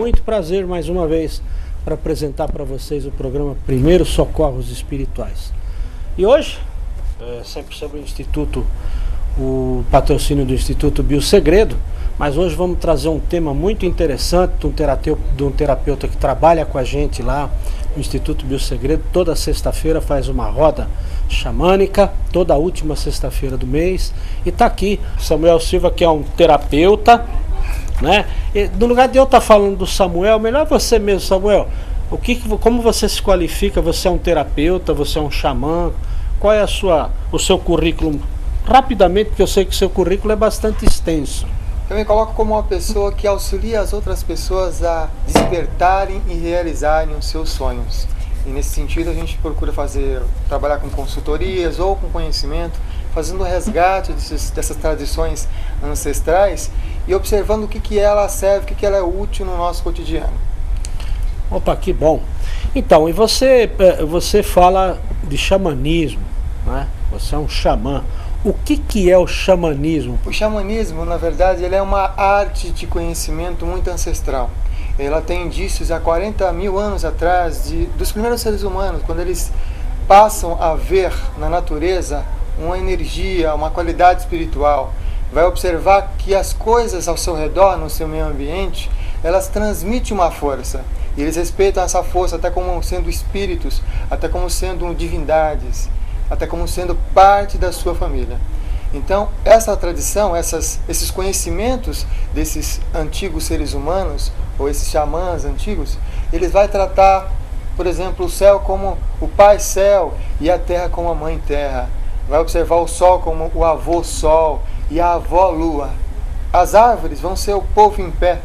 muito prazer mais uma vez para apresentar para vocês o programa Primeiros Socorros Espirituais. E hoje, sempre sobre o patrocínio do Instituto Biosegredo, mas hoje vamos trazer um tema muito interessante de um terapeuta que trabalha com a gente lá no Instituto Biosegredo. Toda sexta-feira faz uma roda xamânica, toda a última sexta-feira do mês. E está aqui Samuel Silva, que é um terapeuta, né? E, no lugar de eu estar falando do Samuel, melhor você mesmo, Samuel. Como você se qualifica? Você é um terapeuta, você é um xamã? Qual é o seu currículo? Rapidamente, porque eu sei que o seu currículo é bastante extenso. Eu me coloco como uma pessoa que auxilia as outras pessoas a despertarem e realizarem os seus sonhos. E nesse sentido a gente procura trabalhar com consultorias ou com conhecimento, fazendo resgate dessas tradições ancestrais e observando o que ela serve, o que ela é útil no nosso cotidiano. Opa, que bom! Então, e você fala de xamanismo, né? Você é um xamã. O que é o xamanismo? O xamanismo, na verdade, ele é uma arte de conhecimento muito ancestral. Ela tem indícios há 40 mil anos atrás dos primeiros seres humanos, quando eles passam a ver na natureza uma energia, uma qualidade espiritual. Vai observar que as coisas ao seu redor, no seu meio ambiente, elas transmitem uma força. E eles respeitam essa força até como sendo espíritos, até como sendo divindades, até como sendo parte da sua família. Então, essa tradição, esses conhecimentos desses antigos seres humanos, ou esses xamãs antigos, eles vão tratar, por exemplo, o céu como o pai céu e a terra como a mãe terra. Vai observar o sol como o avô sol e a avó lua. As árvores vão ser o povo em pé,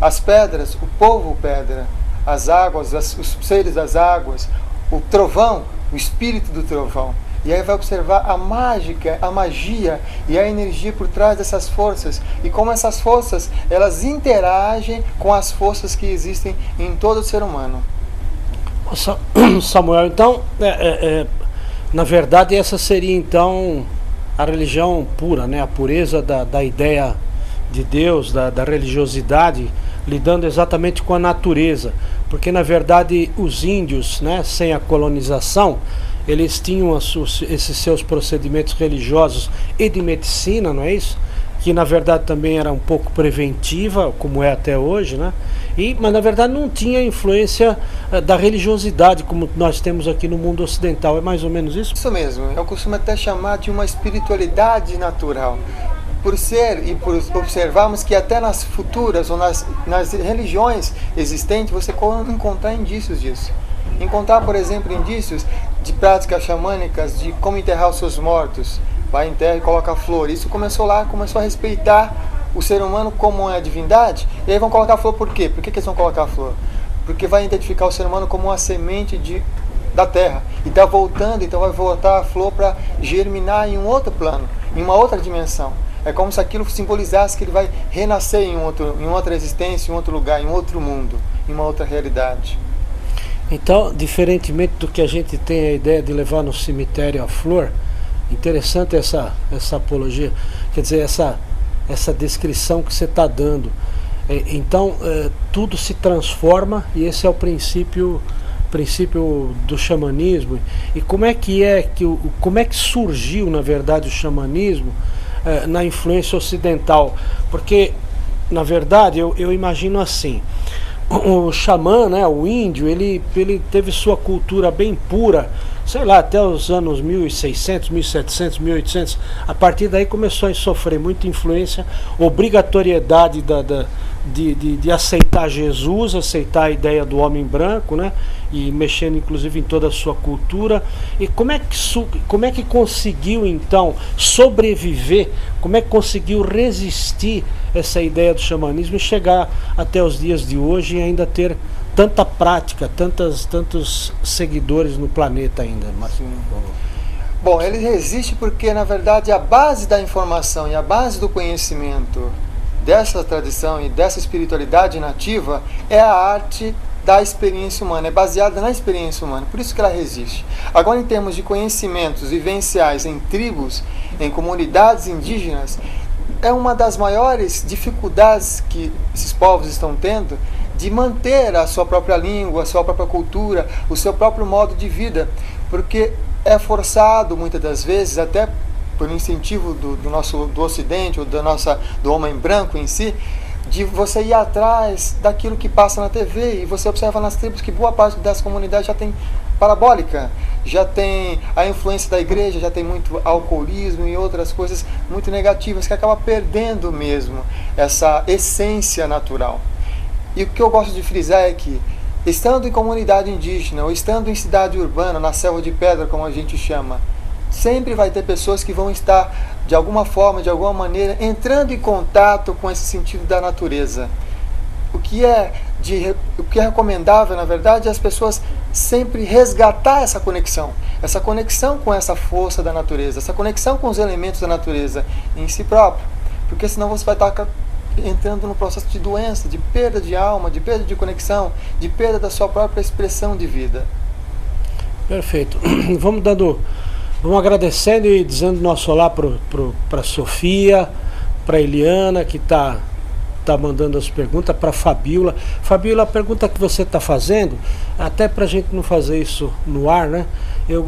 as pedras, o povo pedra, as águas, os seres das águas, o trovão, o espírito do trovão. E aí vai observar a mágica, a magia e a energia por trás dessas forças. E como essas forças, elas interagem com as forças que existem em todo ser humano. Samuel, então, na verdade essa seria então a religião pura, né? A pureza da ideia de Deus, da religiosidade, lidando exatamente com a natureza. Porque na verdade os índios, né, sem a colonização, eles tinham esses seus procedimentos religiosos e de medicina, não é isso? Que na verdade também era um pouco preventiva, como é até hoje, né? Mas na verdade não tinha influência da religiosidade como nós temos aqui no mundo ocidental. É mais ou menos isso? Isso mesmo. Eu costumo até chamar de uma espiritualidade natural. Por ser e por observarmos que até nas futuras ou nas religiões existentes você pode encontrar indícios disso. Encontrar, por exemplo, indícios de práticas xamânicas, de como enterrar os seus mortos. Vai, enterra e coloca flor. Isso começou a respeitar o ser humano como a divindade. E aí vão colocar flor por quê? Por que eles vão colocar flor? Porque vai identificar o ser humano como uma semente da terra. E está voltando, então vai voltar a flor para germinar em um outro plano, em uma outra dimensão. É como se aquilo simbolizasse que ele vai renascer em outra existência, em outro lugar, em outro mundo, em uma outra realidade. Então, diferentemente do que a gente tem a ideia de levar no cemitério a flor, interessante essa apologia, quer dizer, essa descrição que você está dando. Então, tudo se transforma e esse é o princípio do xamanismo. E como é que surgiu, na verdade, o xamanismo na influência ocidental? Porque, na verdade, eu imagino assim. O xamã, né, o índio, ele teve sua cultura bem pura, sei lá, até os anos 1600, 1700, 1800. A partir daí começou a sofrer muita influência, obrigatoriedade de aceitar Jesus, aceitar a ideia do homem branco, né, e mexendo inclusive em toda a sua cultura. E como é que conseguiu então sobreviver, como é que conseguiu resistir essa ideia do xamanismo e chegar até os dias de hoje e ainda ter tanta prática, tantos seguidores no planeta ainda, Marcinho? Bom, ele resiste porque, na verdade, a base da informação e a base do conhecimento dessa tradição e dessa espiritualidade nativa é a arte da experiência humana, é baseada na experiência humana, por isso que ela resiste. Agora, em termos de conhecimentos vivenciais em tribos, em comunidades indígenas, é uma das maiores dificuldades que esses povos estão tendo de manter a sua própria língua, a sua própria cultura, o seu próprio modo de vida, porque é forçado muitas das vezes, até por incentivo do Ocidente, ou do homem branco em si, de você ir atrás daquilo que passa na TV. E você observa nas tribos que boa parte das comunidades já tem parabólica, já tem a influência da igreja, já tem muito alcoolismo e outras coisas muito negativas, que acaba perdendo mesmo essa essência natural. E o que eu gosto de frisar é que, estando em comunidade indígena, ou estando em cidade urbana, na selva de pedra, como a gente chama, sempre vai ter pessoas que vão estar, de alguma forma, de alguma maneira, entrando em contato com esse sentido da natureza. O que é recomendável, na verdade, é as pessoas sempre resgatar essa conexão com essa força da natureza, essa conexão com os elementos da natureza em si próprio, porque senão você vai estar entrando no processo de doença, de perda de alma, de perda de conexão, de perda da sua própria expressão de vida. Perfeito. Vamos agradecendo e dizendo nosso olá para a Sofia, para a Eliana, que está mandando as perguntas, para a Fabiola. Fabiola, a pergunta que você está fazendo, até para a gente não fazer isso no ar, né?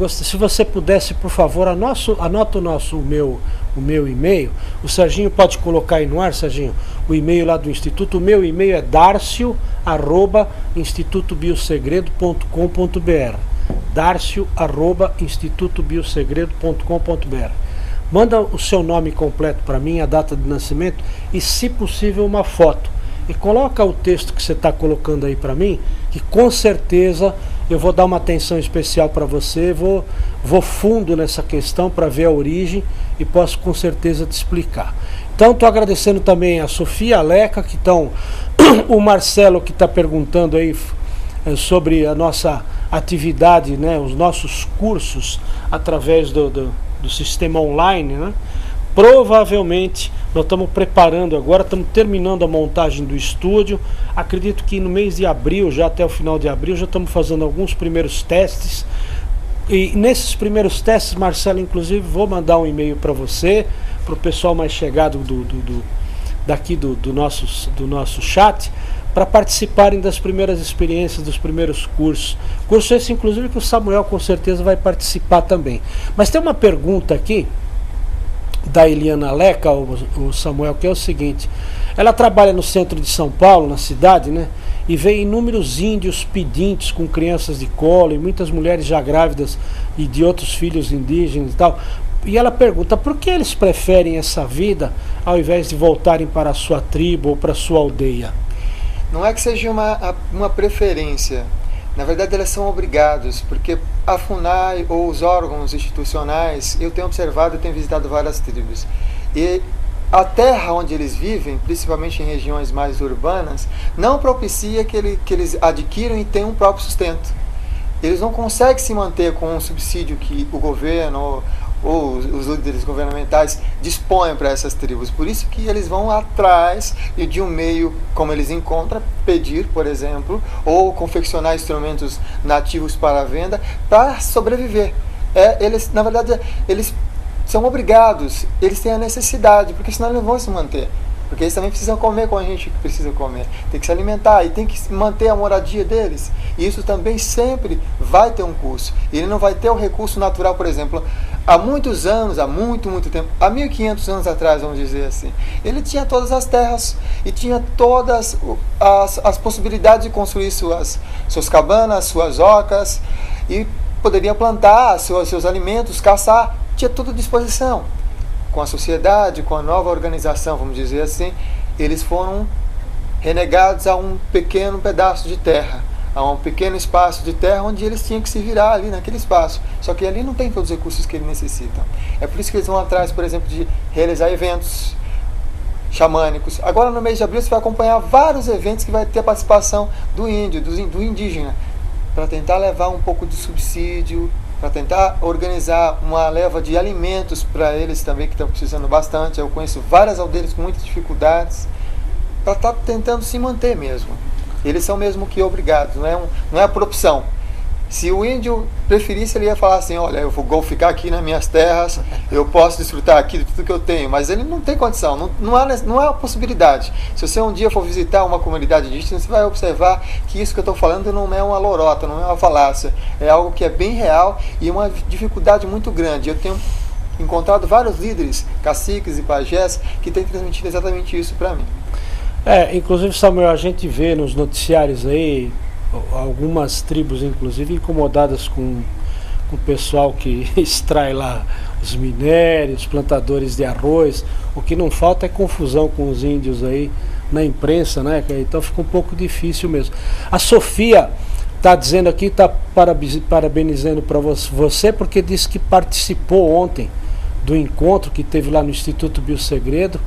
Se você pudesse, por favor, anota o meu e-mail. O Serginho pode colocar aí no ar, Serginho, o e-mail lá do Instituto. O meu e-mail é darcio@institutobiosegredo.com.br. darcio@institutobiosegredo.com.br. Manda o seu nome completo para mim, a data de nascimento e, se possível, uma foto. E coloca o texto que você está colocando aí para mim, que com certeza eu vou dar uma atenção especial para você, vou fundo nessa questão para ver a origem e posso com certeza te explicar. Então, estou agradecendo também a Sofia, a Leca, que estão, o Marcelo, que está perguntando aí sobre a nossa atividade, né, os nossos cursos através do sistema online, né? Provavelmente nós estamos preparando agora, estamos terminando a montagem do estúdio. Acredito que no mês de abril, já até o final de abril, já estamos fazendo alguns primeiros testes. E nesses primeiros testes, Marcelo, inclusive, vou mandar um e-mail para você, para o pessoal mais chegado daqui do nosso chat, para participarem das primeiras experiências, dos primeiros cursos. Curso esse, inclusive, que o Samuel com certeza vai participar também. Mas tem uma pergunta aqui, da Eliana Leca, o Samuel, que é o seguinte: ela trabalha no centro de São Paulo, na cidade, né? E vê inúmeros índios pedintes com crianças de colo e muitas mulheres já grávidas e de outros filhos indígenas e tal. E ela pergunta por que eles preferem essa vida ao invés de voltarem para a sua tribo ou para a sua aldeia. Não é que seja uma preferência. Na verdade, eles são obrigados, porque a FUNAI ou os órgãos institucionais, eu tenho observado e tenho visitado várias tribos. E a terra onde eles vivem, principalmente em regiões mais urbanas, não propicia que eles adquiram e tenham um próprio sustento. Eles não conseguem se manter com um subsídio que o governo ou os líderes governamentais dispõem para essas tribos. Por isso que eles vão atrás de um meio, como eles encontram, pedir, por exemplo, ou confeccionar instrumentos nativos para a venda, para sobreviver. Na verdade, eles são obrigados, eles têm a necessidade, porque senão eles não vão se manter. Porque eles também precisam comer como a gente precisa comer. Tem que se alimentar e tem que manter a moradia deles. E isso também sempre vai ter um custo. Ele não vai ter o recurso natural, por exemplo. Há muitos anos, há muito tempo, há 1500 anos atrás, vamos dizer assim, ele tinha todas as terras e tinha todas as possibilidades de construir suas cabanas, suas ocas, e poderia plantar seus alimentos, caçar, tinha tudo à disposição. Com a sociedade, com a nova organização, vamos dizer assim, eles foram renegados a um pequeno pedaço de terra, a um pequeno espaço de terra onde eles tinham que se virar ali naquele espaço. Só que ali não tem todos os recursos que eles necessitam. É por isso que eles vão atrás, por exemplo, de realizar eventos xamânicos. Agora, no mês de abril, você vai acompanhar vários eventos que vai ter a participação do índio, do indígena, para tentar levar um pouco de subsídio, para tentar organizar uma leva de alimentos para eles também, que estão precisando bastante. Eu conheço várias aldeias com muitas dificuldades, para estar tentando se manter mesmo. Eles são mesmo que obrigados, não é por opção. Se o índio preferisse, ele ia falar assim, olha, eu vou ficar aqui nas minhas terras, eu posso desfrutar aqui de tudo que eu tenho, mas ele não tem condição, não há possibilidade. Se você um dia for visitar uma comunidade indígena, você vai observar que isso que eu estou falando não é uma lorota, não é uma falácia, é algo que é bem real e uma dificuldade muito grande. Eu tenho encontrado vários líderes, caciques e pajés, que têm transmitido exatamente isso para mim. Inclusive, Samuel, a gente vê nos noticiários aí algumas tribos, inclusive, incomodadas com o pessoal que extrai lá os minérios, plantadores de arroz. O que não falta é confusão com os índios aí na imprensa, né? Então fica um pouco difícil mesmo. A Sofia está dizendo aqui, está parabenizando para você, porque disse que participou ontem do encontro que teve lá no Instituto Biosegredo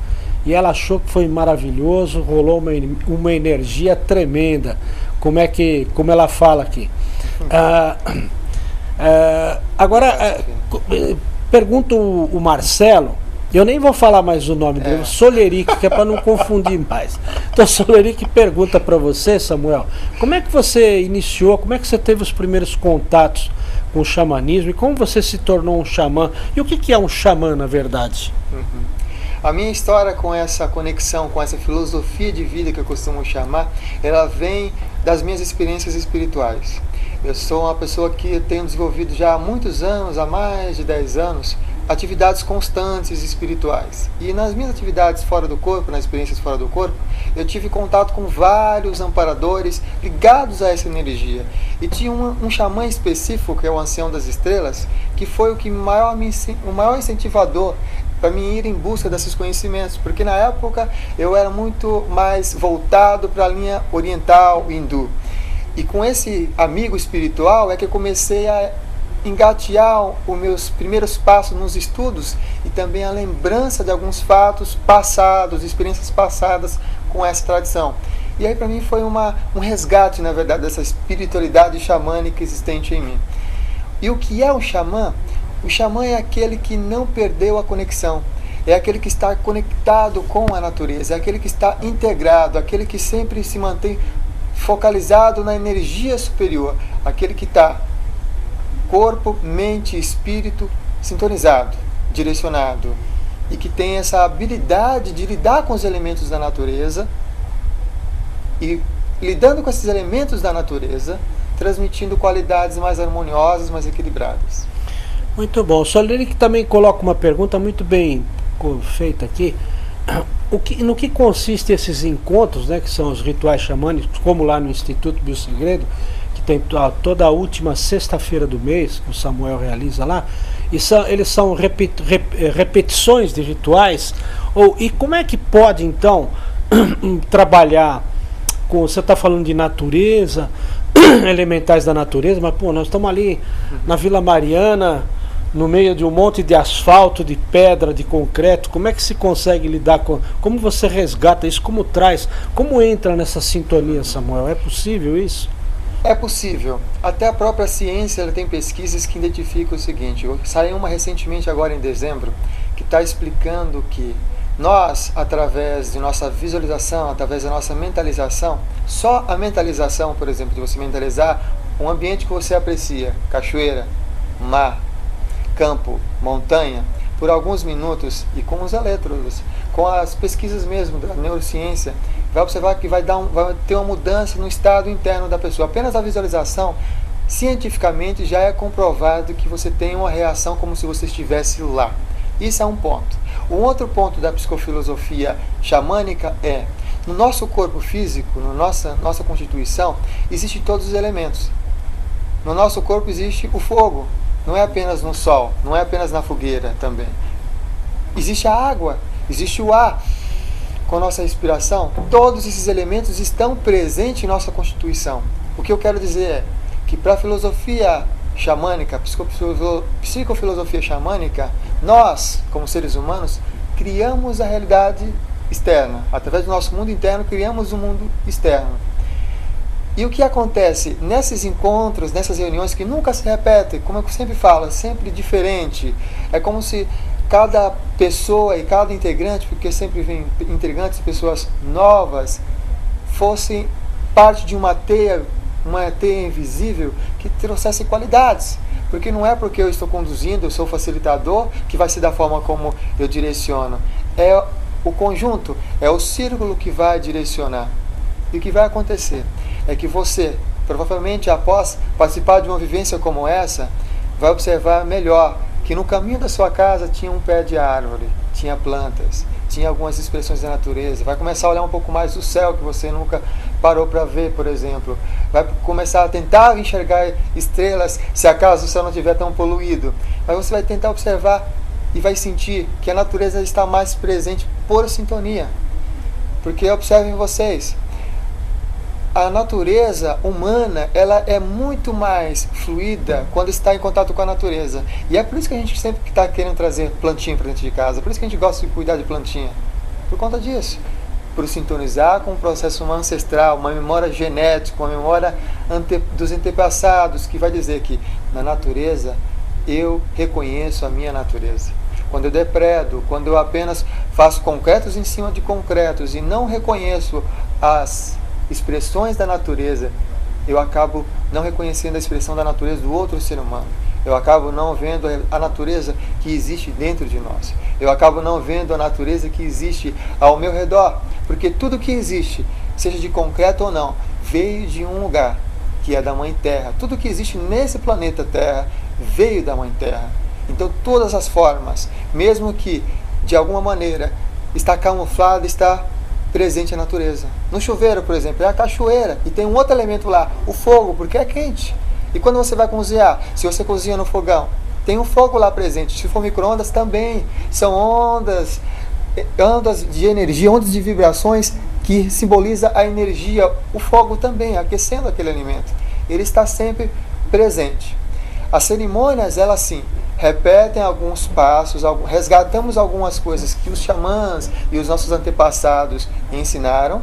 e ela achou que foi maravilhoso, rolou uma energia tremenda. Como ela fala aqui. Agora, pergunto o Marcelo, eu nem vou falar mais o nome dele, Soleric, que é para não confundir mais. Então, Soleric pergunta para você, Samuel, como é que você iniciou, como é que você teve os primeiros contatos com o xamanismo e como você se tornou um xamã? E o que é um xamã, na verdade? A minha história com essa conexão, com essa filosofia de vida que eu costumo chamar, ela vem das minhas experiências espirituais. Eu sou uma pessoa que tenho desenvolvido já há muitos anos, há mais de 10 anos, atividades constantes espirituais. E nas minhas atividades fora do corpo, nas experiências fora do corpo, eu tive contato com vários amparadores ligados a essa energia. E tinha um xamã específico, que é o Ancião das Estrelas, que foi o maior incentivador para mim ir em busca desses conhecimentos, porque na época eu era muito mais voltado para a linha oriental, hindu. E com esse amigo espiritual é que eu comecei a engatear os meus primeiros passos nos estudos e também a lembrança de alguns fatos passados, experiências passadas com essa tradição. E aí para mim foi um resgate, na verdade, dessa espiritualidade xamânica existente em mim. E o que é um xamã? O xamã é aquele que não perdeu a conexão, é aquele que está conectado com a natureza, é aquele que está integrado, aquele que sempre se mantém focalizado na energia superior, aquele que está corpo, mente e espírito sintonizado, direcionado, e que tem essa habilidade de lidar com os elementos da natureza e, lidando com esses elementos da natureza, transmitindo qualidades mais harmoniosas, mais equilibradas. Muito bom. O Soleric também coloca uma pergunta muito bem feita aqui. No que consistem esses encontros, né, que são os rituais xamânicos, como lá no Instituto Biosegredo, que tem toda a última sexta-feira do mês, que o Samuel realiza lá, e eles são repetições de rituais? E como é que pode, então, trabalhar com... Você está falando de natureza, elementais da natureza, mas nós estamos ali na Vila Mariana, no meio de um monte de asfalto, de pedra, de concreto. Como é que se consegue lidar com... Como você resgata isso? Como traz? Como entra nessa sintonia, Samuel? É possível isso? É possível. Até a própria ciência ela tem pesquisas que identificam o seguinte. Saiu uma recentemente, agora em dezembro, que está explicando que nós, através de nossa visualização, através da nossa mentalização, só a mentalização, por exemplo, de você mentalizar um ambiente que você aprecia, cachoeira, mar, campo, montanha, por alguns minutos, e com os elétrodos, com as pesquisas mesmo da neurociência, vai observar que vai ter uma mudança no estado interno da pessoa. Apenas a visualização, cientificamente, já é comprovado que você tem uma reação como se você estivesse lá. Isso é um ponto. Um outro ponto da psicofilosofia xamânica é, no nosso corpo físico, na nossa constituição, existem todos os elementos. No nosso corpo existe o fogo, não é apenas no sol, não é apenas na fogueira também. Existe a água, existe o ar. Com a nossa respiração, todos esses elementos estão presentes em nossa constituição. O que eu quero dizer é que para a filosofia xamânica, psicofilosofia xamânica, nós, como seres humanos, criamos a realidade externa. Através do nosso mundo interno, criamos um mundo externo. E o que acontece nesses encontros, nessas reuniões que nunca se repetem, como eu sempre falo, é sempre diferente. É como se cada pessoa e cada integrante, porque sempre vem integrantes e pessoas novas, fossem parte de uma teia um ET invisível que trouxesse qualidades. Porque não é porque eu estou conduzindo, eu sou facilitador, que vai ser da forma como eu direciono. É o conjunto, é o círculo que vai direcionar. E o que vai acontecer é que você, provavelmente após participar de uma vivência como essa, vai observar melhor que no caminho da sua casa tinha um pé de árvore, tinha plantas, tinha algumas expressões da natureza. Vai começar a olhar um pouco mais o céu que você nunca parou para ver, por exemplo. Vai começar a tentar enxergar estrelas, se acaso o céu não estiver tão poluído. Mas você vai tentar observar e vai sentir que a natureza está mais presente por sintonia. Porque observem vocês, a natureza humana, ela é muito mais fluida quando está em contato com a natureza. E é por isso que a gente sempre está querendo trazer plantinha para dentro de casa. Por isso que a gente gosta de cuidar de plantinha. Por conta disso. Por sintonizar com um processo ancestral, uma memória genética, uma memória dos antepassados, que vai dizer que na natureza eu reconheço a minha natureza. Quando eu depredo, quando eu apenas faço concretos em cima de concretos e não reconheço as expressões da natureza, eu acabo não reconhecendo a expressão da natureza do outro ser humano. Eu acabo não vendo a natureza que existe dentro de nós. Eu acabo não vendo a natureza que existe ao meu redor. Porque tudo que existe, seja de concreto ou não, veio de um lugar, que é da Mãe Terra. Tudo que existe nesse planeta Terra veio da Mãe Terra. Então todas as formas, mesmo que de alguma maneira está camuflada, está presente a natureza. No chuveiro, por exemplo, é a cachoeira. E tem um outro elemento lá, o fogo, porque é quente. E quando você vai cozinhar, se você cozinha no fogão, tem um fogo lá presente. Se for micro-ondas, também. São ondas de energia, ondas de vibrações que simboliza a energia. O fogo também, aquecendo aquele alimento. Ele está sempre presente. As cerimônias, elas sim, repetem alguns passos, resgatamos algumas coisas que os xamãs e os nossos antepassados ensinaram,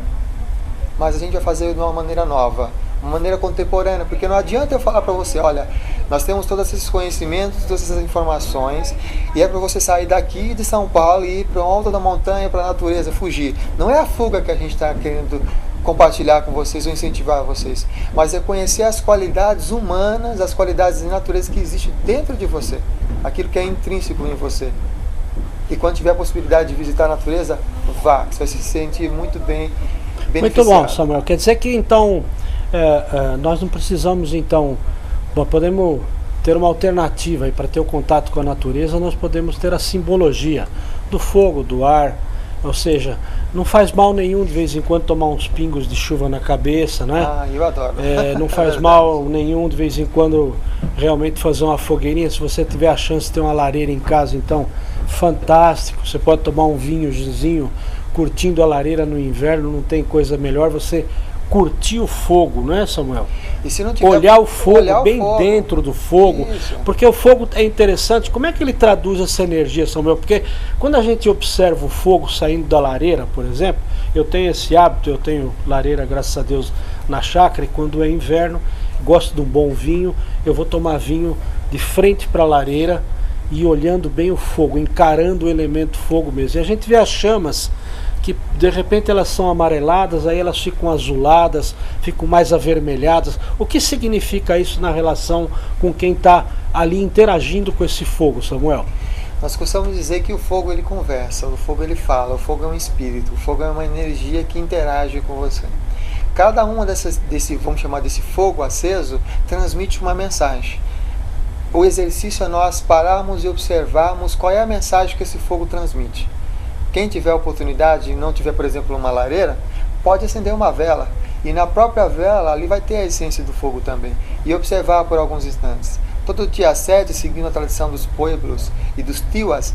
mas a gente vai fazer de uma maneira nova, uma maneira contemporânea, porque não adianta eu falar para você, olha, nós temos todos esses conhecimentos, todas essas informações, e é para você sair daqui de São Paulo e ir para o alto da montanha, para a natureza, fugir. Não é a fuga que a gente está querendo compartilhar com vocês ou incentivar vocês, mas é conhecer as qualidades humanas, as qualidades de natureza que existem dentro de você, aquilo que é intrínseco em você. E quando tiver a possibilidade de visitar a natureza, vá, você vai se sentir muito bem beneficiado. Muito bom, Samuel. Quer dizer que então nós não precisamos podemos ter uma alternativa para ter o contato com a natureza. Nós podemos ter a simbologia do fogo, do ar, ou seja, não faz mal nenhum de vez em quando tomar uns pingos de chuva na cabeça, né? Ah, eu adoro. Não faz mal nenhum de vez em quando realmente fazer uma fogueirinha. Se você tiver a chance de ter uma lareira em casa, então fantástico. Você pode tomar um vinhozinho curtindo a lareira no inverno. Não tem coisa melhor você curtir o fogo, não é, Samuel? E se não tiver, olhar o fogo, olhar bem fogo dentro do fogo. Isso. Porque o fogo é interessante. Como é que ele traduz essa energia, Samuel? Porque quando a gente observa o fogo saindo da lareira, por exemplo, eu tenho esse hábito, eu tenho lareira, graças a Deus, na chácara, e quando é inverno, gosto de um bom vinho, eu vou tomar vinho de frente para a lareira e olhando bem o fogo, encarando o elemento fogo mesmo. E a gente vê as chamas que de repente elas são amareladas, aí elas ficam azuladas, ficam mais avermelhadas. O que significa isso na relação com quem está ali interagindo com esse fogo, Samuel? Nós costumamos dizer que o fogo ele conversa, o fogo ele fala, o fogo é um espírito, o fogo é uma energia que interage com você. Cada uma vamos chamar desse fogo aceso, transmite uma mensagem. O exercício é nós pararmos e observarmos qual é a mensagem que esse fogo transmite. Quem tiver a oportunidade e não tiver, por exemplo, uma lareira, pode acender uma vela. E na própria vela ali vai ter a essência do fogo também. E observar por alguns instantes. Todo dia 7, seguindo a tradição dos pueblos e dos tiwas,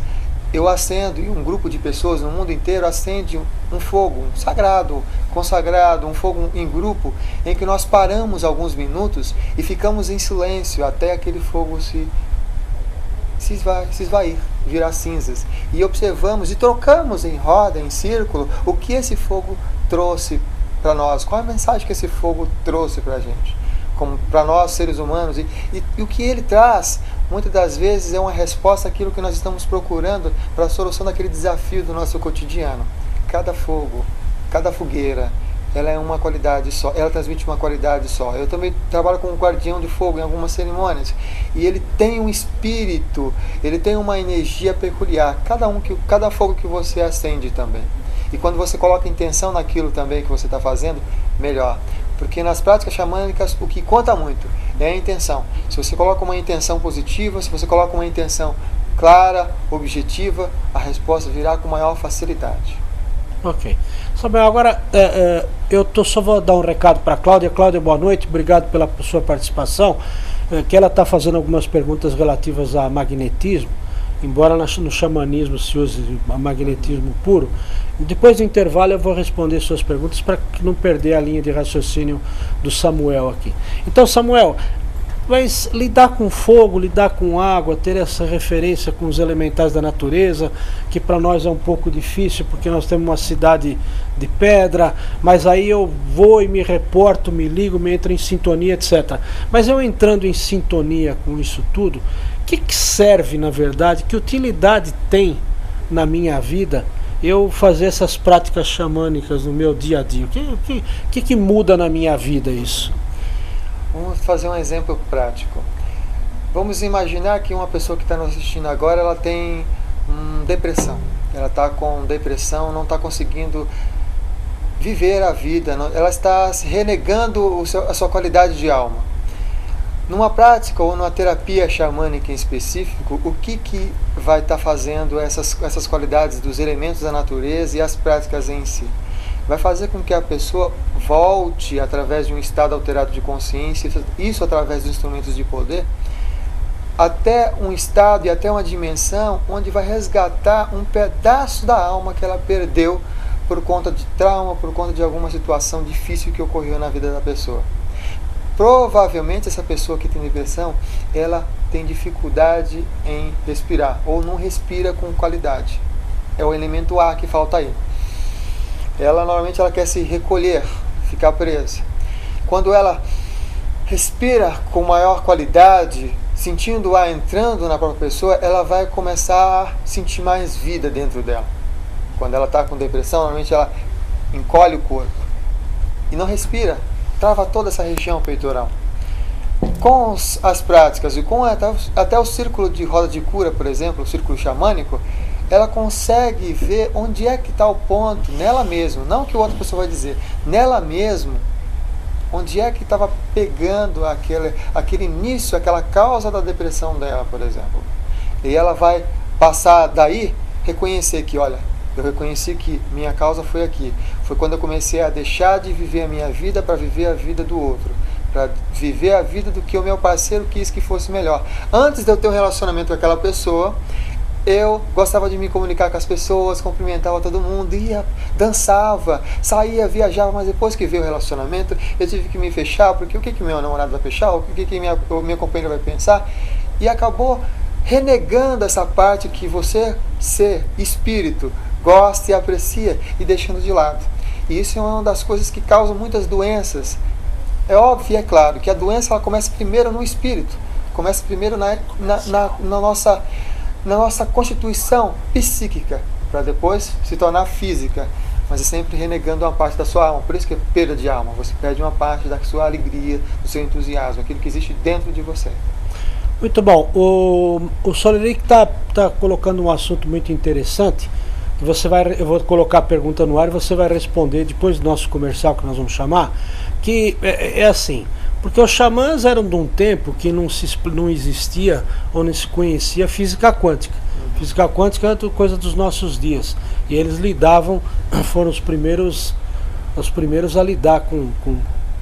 eu acendo, e um grupo de pessoas no mundo inteiro acende um fogo sagrado, consagrado, um fogo em grupo, em que nós paramos alguns minutos e ficamos em silêncio até aquele fogo se esvair, virar cinzas. E observamos e trocamos em roda, em círculo, o que esse fogo trouxe para nós, qual a mensagem que esse fogo trouxe para a gente, como para nós seres humanos, e o que ele traz, muitas das vezes é uma resposta àquilo que nós estamos procurando para a solução daquele desafio do nosso cotidiano. Cada fogo, cada fogueira, ela é uma qualidade só, ela transmite uma qualidade só. Eu também trabalho com um guardião de fogo em algumas cerimônias, e ele tem um espírito, ele tem uma energia peculiar, cada fogo que você acende também. E quando você coloca intenção naquilo também que você está fazendo, melhor. Porque nas práticas xamânicas o que conta muito é a intenção. Se você coloca uma intenção positiva, se você coloca uma intenção clara, objetiva, a resposta virá com maior facilidade. Ok. Samuel, agora só vou dar um recado para a Cláudia. Cláudia, boa noite, obrigado pela sua participação. Que ela está fazendo algumas perguntas relativas a magnetismo, embora no xamanismo se use magnetismo puro. Depois do intervalo eu vou responder suas perguntas para não perder a linha de raciocínio do Samuel aqui. Então, Samuel, mas lidar com fogo, lidar com água, ter essa referência com os elementais da natureza, que para nós é um pouco difícil, porque nós temos uma cidade de pedra, mas aí eu vou e me reporto, me ligo, me entro em sintonia, etc. Mas eu entrando em sintonia com isso tudo, o que serve, na verdade, que utilidade tem na minha vida eu fazer essas práticas xamânicas no meu dia a dia? O que muda na minha vida isso? Vamos fazer um exemplo prático. Vamos imaginar que uma pessoa que está nos assistindo agora, ela tem depressão. Ela está com depressão, não está conseguindo viver a vida, ela está renegando a sua qualidade de alma. Numa prática ou numa terapia xamânica em específico, o que vai estar fazendo essas qualidades dos elementos da natureza e as práticas em si? Vai fazer com que a pessoa volte através de um estado alterado de consciência, isso através dos instrumentos de poder, até um estado e até uma dimensão onde vai resgatar um pedaço da alma que ela perdeu por conta de trauma, por conta de alguma situação difícil que ocorreu na vida da pessoa. Provavelmente essa pessoa que tem depressão, ela tem dificuldade em respirar, ou não respira com qualidade. É o elemento ar que falta aí. Normalmente ela quer se recolher, ficar presa. Quando ela respira com maior qualidade, sentindo o ar entrando na própria pessoa, ela vai começar a sentir mais vida dentro dela. Quando ela está com depressão, normalmente ela encolhe o corpo e não respira, trava toda essa região peitoral. Com as práticas e com até o círculo de roda de cura, por exemplo, o círculo xamânico, ela consegue ver onde é que está o ponto, nela mesma, não que outra pessoa vai dizer, nela mesma, onde é que estava pegando aquele início, aquela causa da depressão dela, por exemplo. E ela vai passar daí, reconhecer que, olha, eu reconheci que minha causa foi aqui. Foi quando eu comecei a deixar de viver a minha vida para viver a vida do outro. Para viver a vida do que o meu parceiro quis que fosse melhor. Antes de eu ter um relacionamento com aquela pessoa, eu gostava de me comunicar com as pessoas, cumprimentava todo mundo, ia, dançava, saía, viajava, mas depois que veio o relacionamento, eu tive que me fechar, porque o que meu namorado vai fechar, o que minha companheira vai pensar, e acabou renegando essa parte que você, ser espírito, gosta e aprecia, e deixando de lado. E isso é uma das coisas que causam muitas doenças. É óbvio e é claro que a doença ela começa primeiro no espírito, começa primeiro na nossa constituição psíquica, para depois se tornar física, mas é sempre renegando uma parte da sua alma. Por isso que é perda de alma, você perde uma parte da sua alegria, do seu entusiasmo, aquilo que existe dentro de você. Muito bom. O Soleric está colocando um assunto muito interessante, que eu vou colocar a pergunta no ar e você vai responder depois do nosso comercial, que nós vamos chamar, que é assim, porque os xamãs eram de um tempo que não existia ou não se conhecia física quântica. Física quântica é coisa dos nossos dias. E eles foram os primeiros a lidar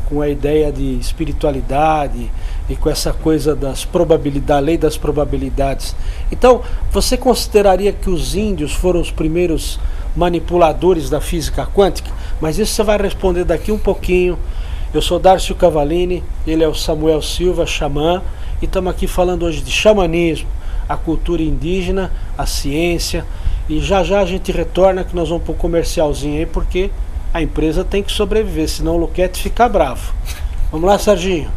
com a ideia de espiritualidade e com essa coisa da lei das probabilidades. Então, você consideraria que os índios foram os primeiros manipuladores da física quântica? Mas isso você vai responder daqui um pouquinho. Eu sou Darcio Cavallini, ele é o Samuel Silva, xamã, e estamos aqui falando hoje de xamanismo, a cultura indígena, a ciência, e já a gente retorna que nós vamos para o comercialzinho aí, porque a empresa tem que sobreviver, senão o Luquete fica bravo. Vamos lá, Serginho.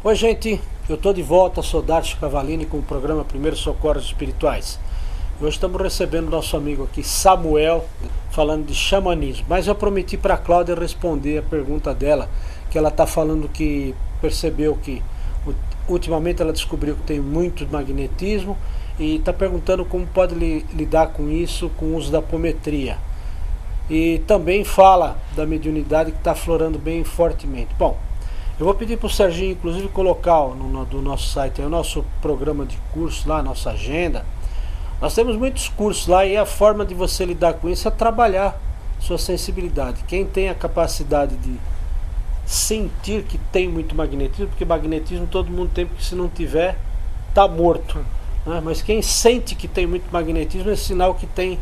Oi, gente, Eu estou de volta, sou Darcio Cavallini com o programa Primeiros Socorros Espirituais. Hoje estamos recebendo nosso amigo aqui, Samuel, falando de xamanismo. Mas eu prometi para a Cláudia responder a pergunta dela, que ela está falando que percebeu que ultimamente ela descobriu que tem muito magnetismo e está perguntando como pode lidar com isso com o uso da apometria. E também fala da mediunidade que está aflorando bem fortemente. Bom, eu vou pedir para o Serginho, inclusive, colocar do nosso site o nosso programa de curso lá, nossa agenda. Nós temos muitos cursos lá e a forma de você lidar com isso é trabalhar sua sensibilidade. Quem tem a capacidade de sentir que tem muito magnetismo, porque magnetismo todo mundo tem, porque se não tiver, está morto. Né? Mas quem sente que tem muito magnetismo é sinal que tem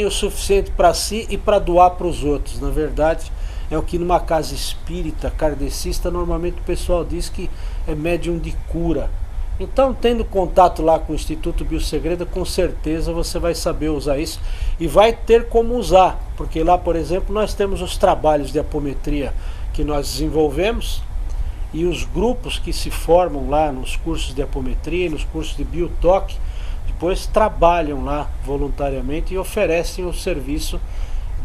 o suficiente para si e para doar para os outros. Na verdade, é o que numa casa espírita, kardecista, normalmente o pessoal diz que é médium de cura. Então, tendo contato lá com o Instituto Biosegredo, com certeza você vai saber usar isso e vai ter como usar, porque lá, por exemplo, nós temos os trabalhos de apometria que nós desenvolvemos e os grupos que se formam lá nos cursos de apometria e nos cursos de biotoque, depois trabalham lá voluntariamente e oferecem o serviço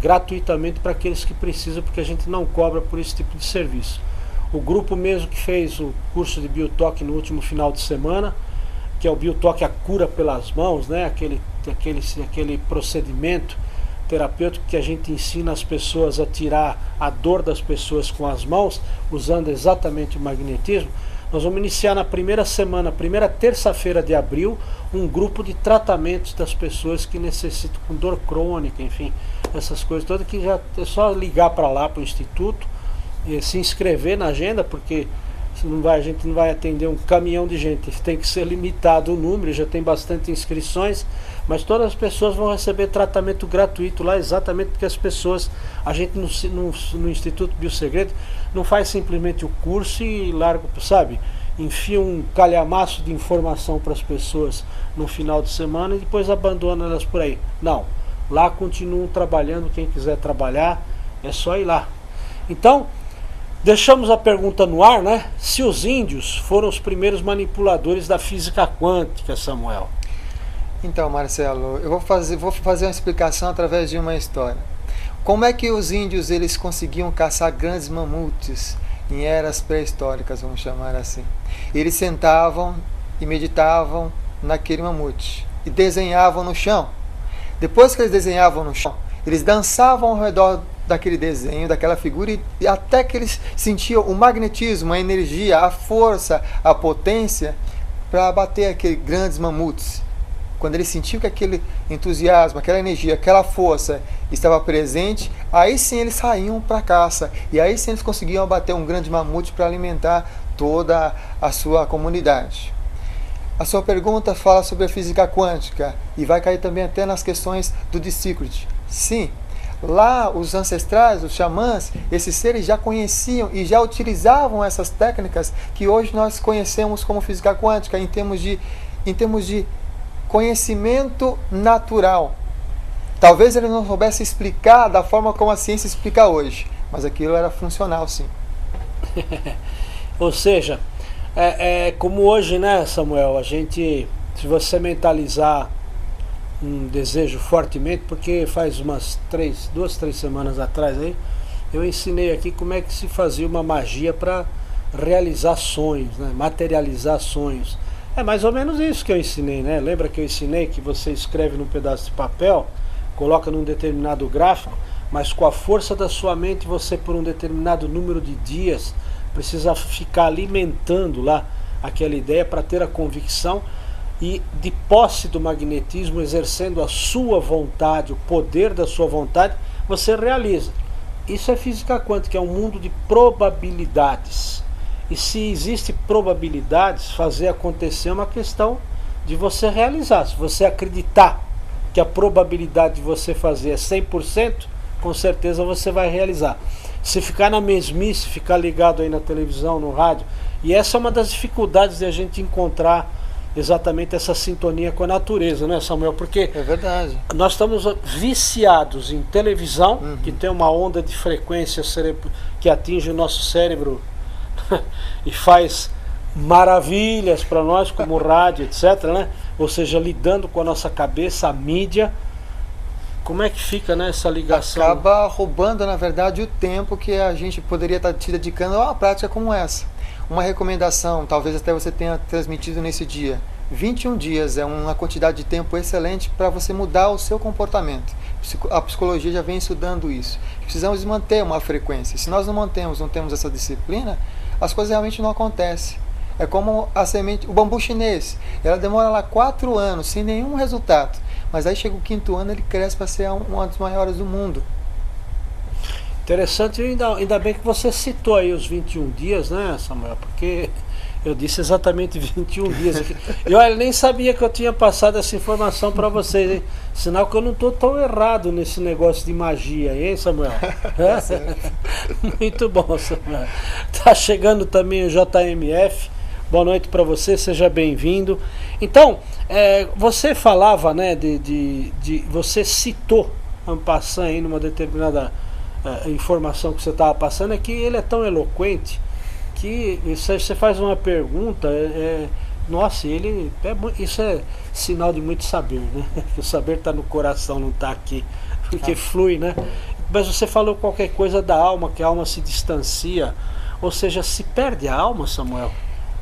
gratuitamente para aqueles que precisam, porque a gente não cobra por esse tipo de serviço. O grupo mesmo que fez o curso de biotoque no último final de semana, que é o biotoque a cura pelas mãos, né? aquele procedimento terapêutico que a gente ensina as pessoas a tirar a dor das pessoas com as mãos, usando exatamente o magnetismo. Nós vamos iniciar na primeira semana, primeira terça-feira de abril, um grupo de tratamentos das pessoas que necessitam com dor crônica, enfim, essas coisas todas, que já é só ligar para lá, para o Instituto, e se inscrever na agenda, porque a gente não vai atender um caminhão de gente, tem que ser limitado o número, já tem bastante inscrições, mas todas as pessoas vão receber tratamento gratuito lá, exatamente porque as pessoas, a gente no Instituto Biosegredo não faz simplesmente o curso e larga, sabe, enfia um calhamaço de informação para as pessoas no final de semana e depois abandona elas por aí. Não, lá continuam trabalhando, quem quiser trabalhar é só ir lá. Então, deixamos a pergunta no ar, né? Se os índios foram os primeiros manipuladores da física quântica, Samuel. Então, Marcelo, eu vou fazer uma explicação através de uma história. Como é que os índios eles conseguiam caçar grandes mamutes em eras pré-históricas, vamos chamar assim? Eles sentavam e meditavam naquele mamute e desenhavam no chão. Depois que eles desenhavam no chão, eles dançavam ao redor daquele desenho, daquela figura, e até que eles sentiam o magnetismo, a energia, a força, a potência para abater aqueles grandes mamutes. Quando eles sentiam que aquele entusiasmo, aquela energia, aquela força estava presente, aí sim eles saíam para a caça, e aí sim eles conseguiam abater um grande mamute para alimentar toda a sua comunidade. A sua pergunta fala sobre a física quântica e vai cair também até nas questões do The Secret. Sim, lá os ancestrais, os xamãs, esses seres já conheciam e já utilizavam essas técnicas que hoje nós conhecemos como física quântica em termos de conhecimento natural. Talvez ele não soubesse explicar da forma como a ciência explica hoje, mas aquilo era funcional, sim. Ou seja, como hoje, né, Samuel, se você mentalizar um desejo fortemente, porque faz umas 2, 3 semanas atrás aí, eu ensinei aqui como é que se fazia uma magia para realizar sonhos, né, materializar sonhos. É mais ou menos isso que eu ensinei, né? Lembra que eu ensinei que você escreve num pedaço de papel, coloca num determinado gráfico, mas com a força da sua mente você, por um determinado número de dias, precisa ficar alimentando lá aquela ideia para ter a convicção e, de posse do magnetismo, exercendo a sua vontade, o poder da sua vontade, você realiza. Isso é física quântica, é um mundo de probabilidades. E se existe probabilidades, fazer acontecer é uma questão de você realizar. Se você acreditar que a probabilidade de você fazer é 100%, com certeza você vai realizar. Se ficar na mesmice, ficar ligado aí na televisão, no rádio, e essa é uma das dificuldades de a gente encontrar exatamente essa sintonia com a natureza, né, Samuel? Porque é verdade. Nós estamos viciados em televisão, que tem uma onda de frequência que atinge o nosso cérebro e faz maravilhas para nós, como rádio, etc, né? Ou seja, lidando com a nossa cabeça, a mídia. Como é que fica, né, essa ligação? Acaba roubando, na verdade, o tempo que a gente poderia estar te dedicando a uma prática como essa. Uma recomendação, talvez até você tenha transmitido nesse dia. 21 dias é uma quantidade de tempo excelente para você mudar o seu comportamento. A psicologia já vem estudando isso. Precisamos manter uma frequência. Se nós não temos essa disciplina, as coisas realmente não acontecem. É como a semente, o bambu chinês. Ela demora lá 4 anos sem nenhum resultado. Mas aí chega o 5º ano, ele cresce para ser uma das maiores do mundo. Interessante, ainda bem que você citou aí os 21 dias, né, Samuel? Porque eu disse exatamente 21 dias. Eu nem sabia que eu tinha passado essa informação para vocês, hein? Sinal que eu não estou tão errado nesse negócio de magia, hein, Samuel? Muito bom, Samuel. Tá chegando também o JMF. Boa noite para você, seja bem-vindo. Então, você falava, né, você citou, passando aí numa determinada informação que você estava passando, é que ele é tão eloquente que você faz uma pergunta, nossa, isso é sinal de muito saber, né? O saber está no coração, não está aqui, porque flui, né? Mas você falou qualquer coisa da alma, que a alma se distancia, ou seja, se perde a alma, Samuel?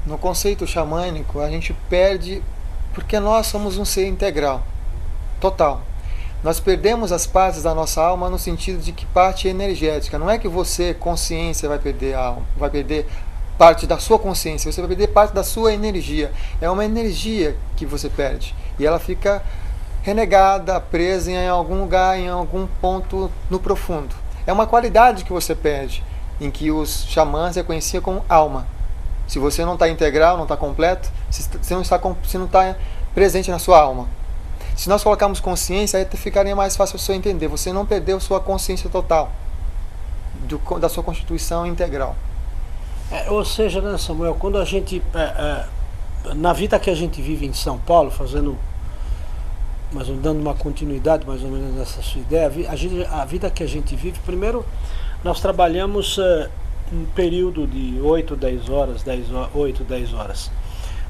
No conceito xamânico, a gente perde porque nós somos um ser integral, total. Nós perdemos as partes da nossa alma no sentido de que parte energética. Não é que você, consciência, vai perder a alma, vai perder parte da sua consciência, você vai perder parte da sua energia. É uma energia que você perde. E ela fica renegada, presa em algum lugar, em algum ponto no profundo. É uma qualidade que você perde, em que os xamãs reconheciam como alma. Se você não está integral, não está completo, se não está presente na sua alma. Se nós colocarmos consciência, aí ficaria mais fácil o senhor entender. Você não perdeu sua consciência total da sua constituição integral. Ou seja, né, Samuel, quando a gente, na vida que a gente vive em São Paulo, dando uma continuidade mais ou menos nessa sua ideia, a vida que a gente vive, primeiro, nós trabalhamos um período de 8, 10 horas, 8, 10 horas.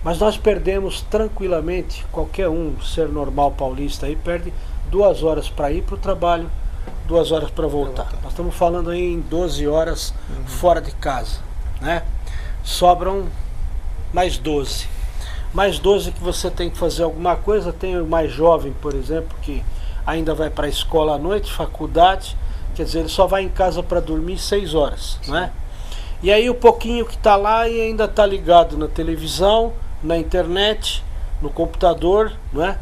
Mas nós perdemos tranquilamente, qualquer ser normal paulista aí, perde 2 horas para ir para o trabalho, 2 horas para voltar. Nós estamos falando aí em 12 horas fora de casa, né? Sobram mais 12. Mais 12 que você tem que fazer alguma coisa. Tem o mais jovem, por exemplo, que ainda vai para a escola à noite, faculdade, quer dizer, ele só vai em casa para dormir 6 horas, né? E aí o pouquinho que está lá e ainda está ligado na televisão, na internet, no computador, não é?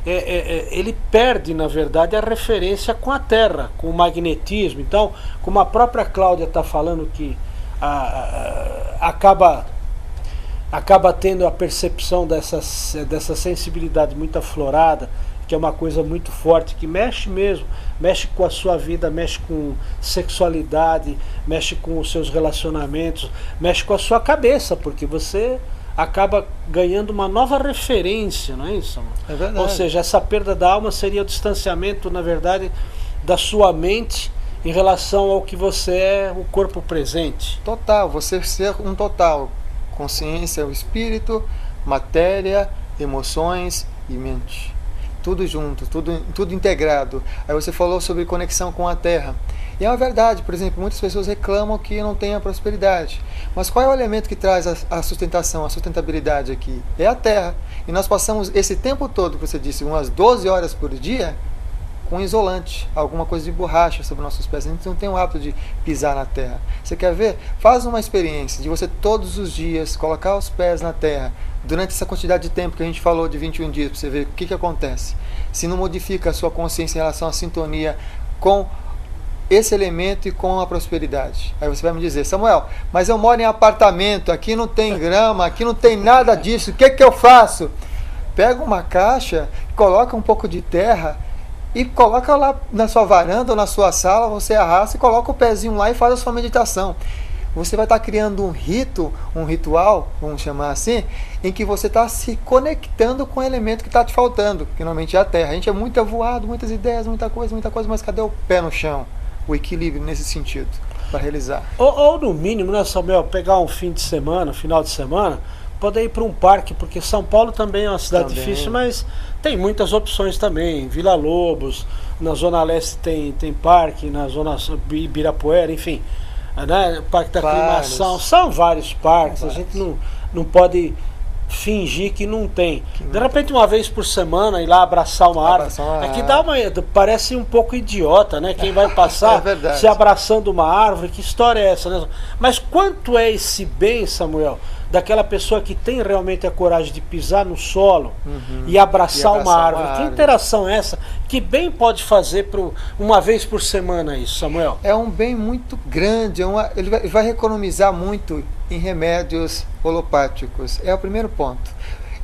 Ele perde, na verdade, a referência com a Terra, com o magnetismo. Então, como a própria Cláudia está falando, que acaba tendo a percepção dessa sensibilidade muito aflorada, que é uma coisa muito forte, que mexe mesmo, mexe com a sua vida, mexe com sexualidade, mexe com os seus relacionamentos, mexe com a sua cabeça, porque você acaba ganhando uma nova referência, não é isso? É verdade. Ou seja, essa perda da alma seria o distanciamento, na verdade, da sua mente em relação ao que você é, o corpo presente. Total, você ser um total. Consciência, o espírito, matéria, emoções e mente. Tudo junto, tudo integrado. Aí você falou sobre conexão com a Terra. E é uma verdade, por exemplo, muitas pessoas reclamam que não tem a prosperidade. Mas qual é o elemento que traz a sustentação, a sustentabilidade aqui? É a Terra. E nós passamos esse tempo todo, que você disse, umas 12 horas por dia, com isolante, alguma coisa de borracha sobre nossos pés. A gente não tem o hábito de pisar na terra. Você quer ver? Faz uma experiência de você todos os dias colocar os pés na terra, durante essa quantidade de tempo que a gente falou de 21 dias, para você ver o que acontece. Se não modifica a sua consciência em relação à sintonia com esse elemento e com a prosperidade. Aí você vai me dizer, Samuel, mas eu moro em apartamento, aqui não tem grama, aqui não tem nada disso, o que eu faço? Pega uma caixa, coloca um pouco de terra e coloca lá na sua varanda ou na sua sala, você arrasta e coloca o pezinho lá e faz a sua meditação. Você vai estar criando um ritual, vamos chamar assim, em que você está se conectando com o elemento que está te faltando, que normalmente é a terra. A gente é muito avoado, muitas ideias, muita coisa, mas cadê o pé no chão? O equilíbrio nesse sentido, para realizar. Ou no mínimo, né, Samuel, pegar um final de semana, poder ir para um parque, porque São Paulo também é uma cidade Também. difícil, mas tem muitas opções também. Vila Lobos, na Zona Leste tem parque, na Zona Ibirapuera, enfim, né? Parque da Aclimação, são vários parques, a gente não pode fingir que não tem. De repente, uma vez por semana, ir lá abraçar uma árvore. Aqui parece um pouco idiota, né? Quem vai passar se abraçando uma árvore, que história é essa, né? Mas quanto é esse bem, Samuel, daquela pessoa que tem realmente a coragem de pisar no solo e abraçar uma árvore? Que interação é essa? Que bem pode fazer uma vez por semana isso, Samuel? É um bem muito grande, ele vai economizar muito em remédios holopáticos. É o primeiro ponto.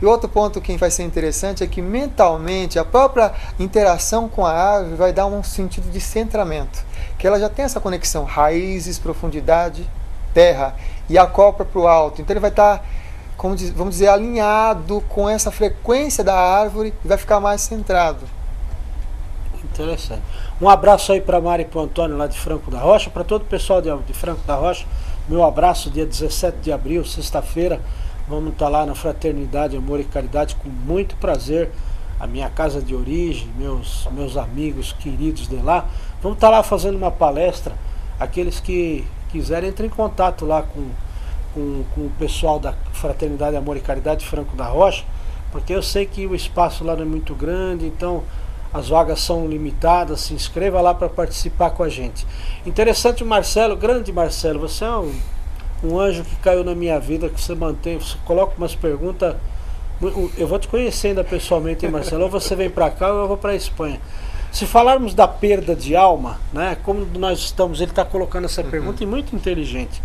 E outro ponto que vai ser interessante é que mentalmente a própria interação com a árvore vai dar um sentido de centramento, que ela já tem essa conexão raízes, profundidade, terra e acopla para o alto. Então ele vai estar, vamos dizer, alinhado com essa frequência da árvore e vai ficar mais centrado. Interessante. Um abraço aí para Mari e para o Antônio lá de Franco da Rocha, para todo o pessoal de Franco da Rocha. Meu abraço, dia 17 de abril, sexta-feira, vamos estar lá na Fraternidade, Amor e Caridade, com muito prazer, a minha casa de origem, meus amigos queridos de lá. Vamos estar lá fazendo uma palestra. Aqueles que quiserem, entrem em contato lá com o pessoal da Fraternidade, Amor e Caridade de Franco da Rocha, porque eu sei que o espaço lá não é muito grande, então as vagas são limitadas. Se inscreva lá para participar com a gente. Interessante, Marcelo, grande Marcelo, você é um anjo que caiu na minha vida, que você mantém, você coloca umas perguntas. Eu vou te conhecer ainda pessoalmente, hein, Marcelo? Ou você vem para cá ou eu vou para a Espanha. Se falarmos da perda de alma, né, como nós estamos, ele está colocando essa pergunta e muito inteligente.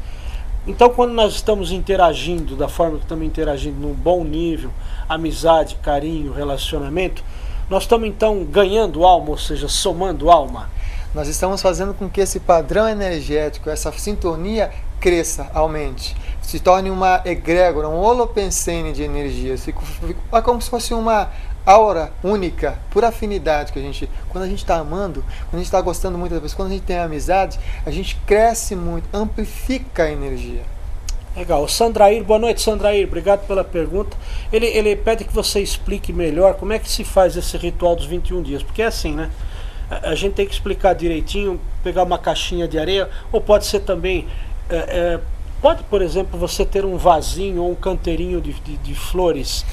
Então, quando nós estamos interagindo da forma que estamos interagindo, num bom nível, amizade, carinho, relacionamento, nós estamos então ganhando alma, ou seja, somando alma. Nós estamos fazendo com que esse padrão energético, essa sintonia cresça, aumente, se torne uma egrégora, um holopensene de energia. É como se fosse uma aura única, por afinidade que a gente, quando a gente está amando, quando a gente está gostando muito da pessoa, quando a gente tem amizade, a gente cresce muito, amplifica a energia. Legal. O Sandrair, boa noite, Sandrair, obrigado pela pergunta. Ele pede que você explique melhor como é que se faz esse ritual dos 21 dias, porque é assim, né? A gente tem que explicar direitinho, pegar uma caixinha de areia, ou pode ser também, pode, por exemplo, você ter um vasinho ou um canteirinho de flores,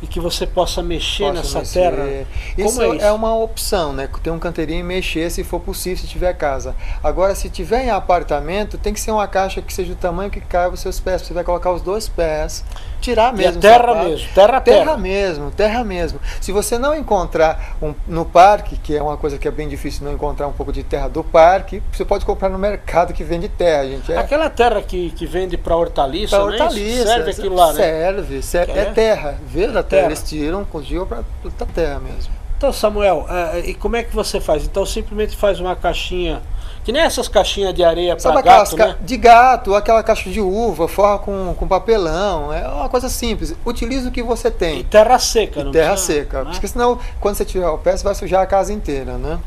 e que você possa mexer nessa terra. Isso é uma opção, né? Ter um canteirinho e mexer se for possível, se tiver casa. Agora, se tiver em apartamento, tem que ser uma caixa que seja do tamanho que caiba os seus pés. Você vai colocar os dois pés, tirar mesmo. E terra mesmo, terra mesmo. Se você não encontrar no parque, que é uma coisa que é bem difícil não encontrar um pouco de terra do parque, você pode comprar no mercado que vende terra, gente. Aquela terra que vende para hortaliça, pra hortaliça, serve aquilo lá, né? Serve, é terra, verde terra. Eles tiram, cultivam para a terra mesmo. Então, Samuel, e como é que você faz? Então, simplesmente faz uma caixinha, que nem essas caixinhas de areia para gato, né? De gato, aquela caixa de uva, forra com papelão, é uma coisa simples. Utiliza o que você tem. E terra seca, não terra seca, né? Porque senão, quando você tiver o pé, você vai sujar a casa inteira, né?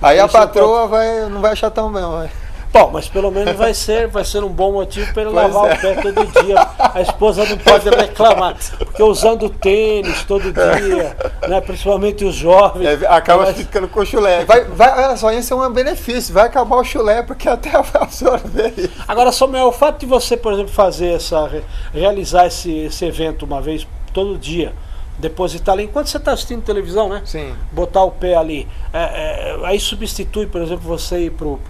Aí a patroa não vai achar tão bem, vai. Bom, mas pelo menos vai ser um bom motivo para ele lavar o pé todo dia. A esposa não pode reclamar, porque usando tênis todo dia, né, principalmente os jovens... acaba ficando com chulé. Olha só, isso é um benefício, vai acabar o chulé, porque até vai absorver isso. Agora, Samuel, o fato de você, por exemplo, realizar esse evento uma vez todo dia, depositar ali, enquanto você está assistindo televisão, né? Sim. Botar o pé ali. Aí substitui, por exemplo, você ir pro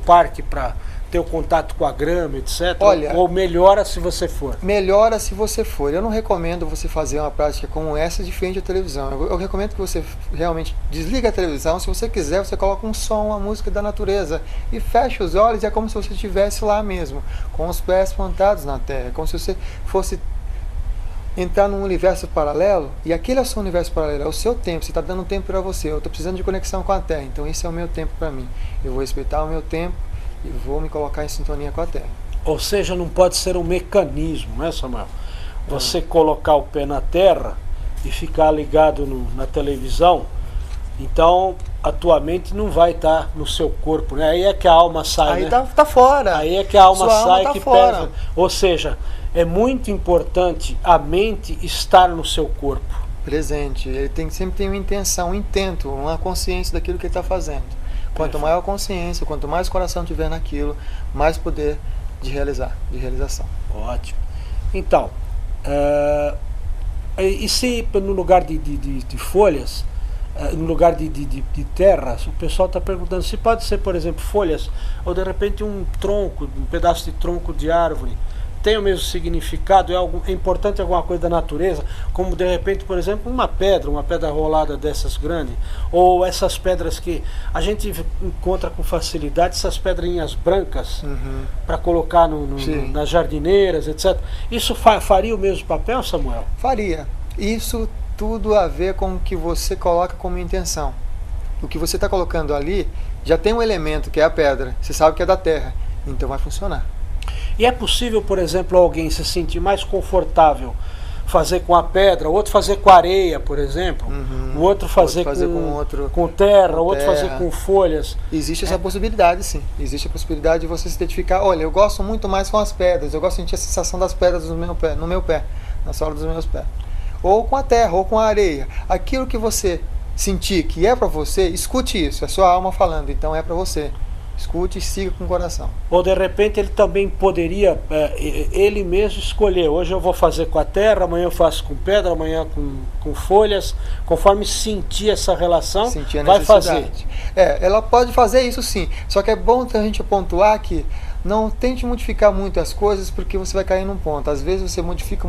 parque para ter o contato com a grama, etc. Olha, ou melhora se você for? Melhora se você for. Eu não recomendo você fazer uma prática como essa de frente à televisão. Eu recomendo que você realmente desliga a televisão. Se você quiser, você coloca um som, uma música da natureza e fecha os olhos e é como se você estivesse lá mesmo, com os pés plantados na terra. É como se você fosse entrar num universo paralelo, e aquele é o seu universo paralelo, é o seu tempo, você está dando tempo para você. Eu estou precisando de conexão com a Terra, então esse é o meu tempo para mim. Eu vou respeitar o meu tempo e vou me colocar em sintonia com a Terra. Ou seja, não pode ser um mecanismo, né, Samuel? Você colocar o pé na terra e ficar ligado na televisão, então a tua mente não vai estar no seu corpo, né? Aí é que a alma sai, aí né? tá fora. Aí é que a alma sai, tá que fora. pesa. Ou seja, é muito importante a mente estar no seu corpo. Presente. Ele sempre tem uma intenção, um intento, uma consciência daquilo que ele está fazendo. Quanto maior a consciência, quanto mais o coração tiver naquilo, mais poder de realização. Ótimo. Então, e se no lugar de folhas, no lugar de terras, o pessoal está perguntando se pode ser, por exemplo, folhas, ou de repente um tronco, um pedaço de tronco de árvore, tem o mesmo significado, é importante alguma coisa da natureza, como de repente, por exemplo, uma pedra rolada dessas grandes, ou essas pedras que a gente encontra com facilidade, essas pedrinhas brancas, para colocar nas jardineiras, etc. Isso faria o mesmo papel, Samuel? Faria. Isso tudo a ver com o que você coloca como intenção. O que você está colocando ali já tem um elemento que é a pedra, você sabe que é da terra, então vai funcionar. E é possível, por exemplo, alguém se sentir mais confortável fazer com a pedra, outro fazer com areia, por exemplo, o outro fazer com terra, outro fazer com folhas. Existe essa possibilidade, sim. Existe a possibilidade de você se identificar. Olha, eu gosto muito mais com as pedras, eu gosto de sentir a sensação das pedras no meu pé, na sola dos meus pés. Ou com a terra, ou com a areia. Aquilo que você sentir que é para você, escute isso, é sua alma falando, então é para você. Escute e siga com o coração. Ou de repente ele também poderia, ele mesmo escolher, hoje eu vou fazer com a terra, amanhã eu faço com pedra, amanhã com folhas, conforme sentir essa relação, vai fazer. Ela pode fazer isso sim, só que é bom a gente pontuar que não tente modificar muito as coisas, porque você vai cair num ponto. Às vezes você modifica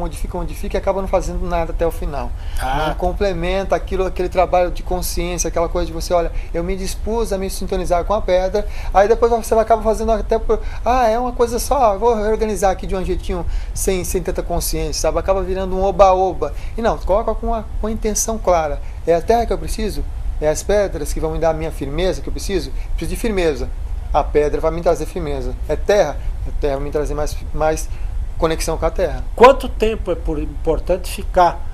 e acaba não fazendo nada até o final. Não complementa aquele trabalho de consciência, aquela coisa de você, olha, eu me dispus a me sintonizar com a pedra, aí depois você acaba fazendo até por, é uma coisa só, vou reorganizar aqui de um jeitinho sem tanta consciência, sabe? Acaba virando um oba-oba. E não, coloca com uma intenção clara. É a terra que eu preciso? É as pedras que vão me dar a minha firmeza que eu preciso? Preciso de firmeza. A pedra vai me trazer firmeza. É terra? A terra vai me trazer mais conexão com a terra. Quanto tempo é importante ficar?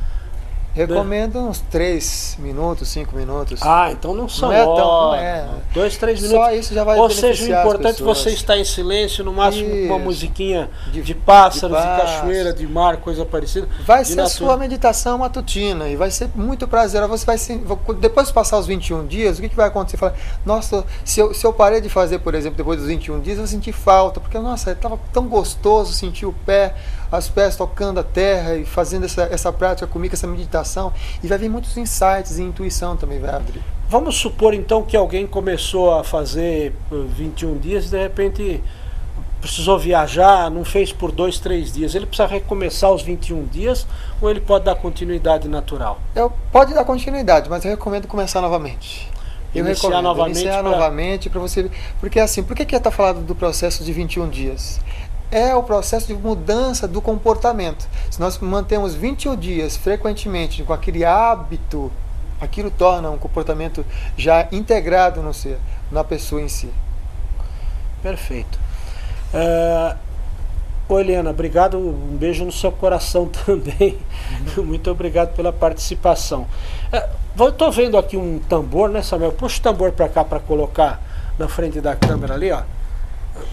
Recomendo uns 3 minutos, 5 minutos. Então não são não é. 2, 3 minutos. Só isso já vai Ou seja, o importante é você estar em silêncio, no máximo com uma musiquinha de pássaros, de cachoeira, de mar, coisa parecida. Vai ser a sua meditação matutina e vai ser muito prazeroso. Você vai depois de passar os 21 dias, o que vai acontecer? Fala, nossa, se eu parei de fazer, por exemplo, depois dos 21 dias, eu senti falta, porque, nossa, estava tão gostoso sentir o pé, os pés tocando a terra e fazendo essa prática comigo, essa meditação, e vai vir muitos insights e intuição também vai abrir. Vamos supor então que alguém começou a fazer 21 dias e de repente precisou viajar, não fez por 2, 3 dias. Ele precisa recomeçar os 21 dias ou ele pode dar continuidade natural? Pode dar continuidade, mas eu recomendo começar novamente. Iniciar novamente para você. Porque assim, por que está falando do processo de 21 dias? É o processo de mudança do comportamento. Se nós mantemos 21 dias frequentemente com aquele hábito, aquilo torna um comportamento já integrado no ser, na pessoa em si. Perfeito. Helena, obrigado, um beijo no seu coração também. Muito obrigado pela participação. Estou vendo aqui um tambor, né, Samuel? Puxa o tambor para cá para colocar na frente da câmera ali, ó.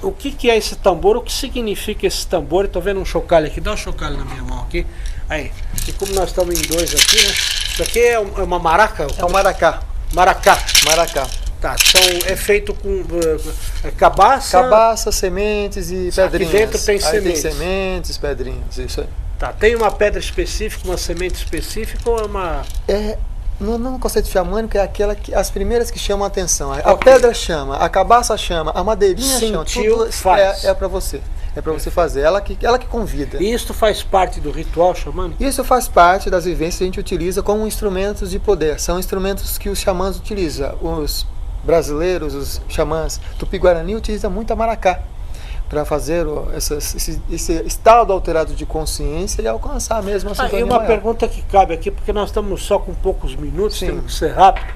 O que é esse tambor? O que significa esse tambor? Estou vendo um chocalho aqui, dá um chocalho na minha mão aqui. Aí, e como nós estamos em 2 aqui, né? Isso aqui é uma maraca? É um maracá. Maracá. Tá, então é feito com cabaça. Cabaça, sementes e pedrinhas. Aqui dentro tem sementes. Tem sementes, pedrinhas, isso aí. Tá, tem uma pedra específica, uma semente específica ou é uma... No conceito xamânico é aquela que as primeiras que chamam a atenção. A pedra chama, a cabaça chama, a madeirinha chama, tudo é para você. É para você fazer, ela que convida. E isso faz parte do ritual xamânico? Isso faz parte das vivências que a gente utiliza como instrumentos de poder. São instrumentos que os xamãs utilizam. Os brasileiros, os xamãs Tupi-Guarani utilizam muito a maracá para fazer esse estado alterado de consciência e alcançar mesmo a sintonia E uma maior. Pergunta que cabe aqui, porque nós estamos só com poucos minutos, temos que ser rápido.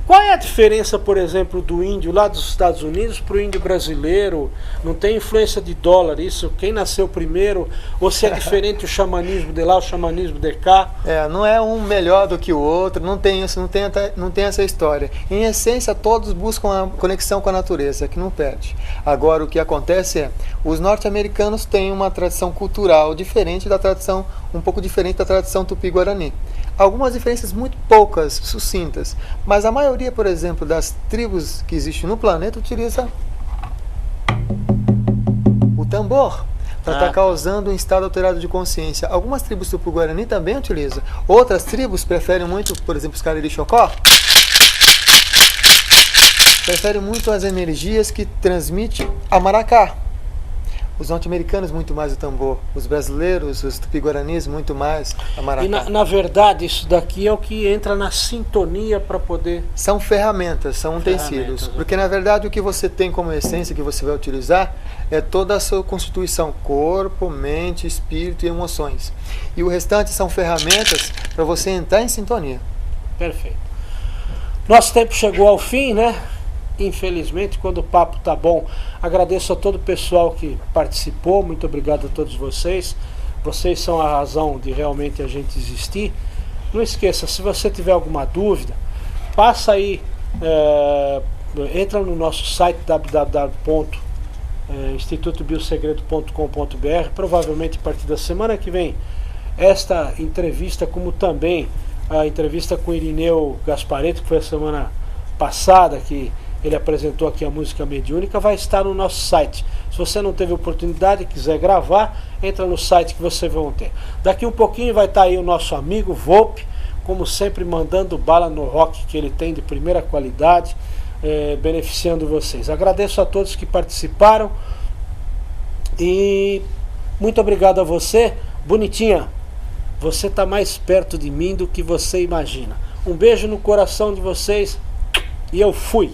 Qual é a diferença, por exemplo, do índio lá dos Estados Unidos para o índio brasileiro? Não tem influência de dólar isso? Quem nasceu primeiro? Ou se é diferente o xamanismo de lá, o xamanismo de cá? Não é um melhor do que o outro, não tem isso, não tem essa história. Em essência, todos buscam a conexão com a natureza, que não perde. Agora, o que acontece é, os norte-americanos têm uma tradição cultural diferente da tradição, um pouco diferente da tradição tupi-guarani. Algumas diferenças muito poucas, sucintas, mas a maioria, por exemplo, das tribos que existem no planeta utiliza o tambor para estar causando um estado alterado de consciência. Algumas tribos tupi-guarani também utilizam. Outras tribos preferem muito, por exemplo, os Cariri-Chocó, preferem muito as energias que transmite a maracá. Os norte-americanos muito mais o tambor, os brasileiros, os tupi-guaranis muito mais a maracá. E na verdade isso daqui é o que entra na sintonia para poder... São ferramentas, são utensílios. Porque na verdade o que você tem como essência que você vai utilizar é toda a sua constituição, corpo, mente, espírito e emoções. E o restante são ferramentas para você entrar em sintonia. Perfeito. Nosso tempo chegou ao fim, né? Infelizmente, quando o papo tá bom, agradeço a todo o pessoal que participou, muito obrigado a todos vocês. Vocês são a razão de realmente a gente existir. Não esqueça, se você tiver alguma dúvida, passa aí, entra no nosso site www.institutobiosegredo.com.br. Provavelmente a partir da semana que vem, esta entrevista, como também a entrevista com o Irineu Gaspareto, que foi a semana passada, que ele apresentou aqui a música mediúnica, vai estar no nosso site. Se você não teve oportunidade e quiser gravar, entra no site que você vai ter. Daqui um pouquinho vai estar aí o nosso amigo Volpe, como sempre mandando bala no rock que ele tem de primeira qualidade, beneficiando vocês. Agradeço a todos que participaram e muito obrigado a você. Bonitinha, você está mais perto de mim do que você imagina. Um beijo no coração de vocês e eu fui.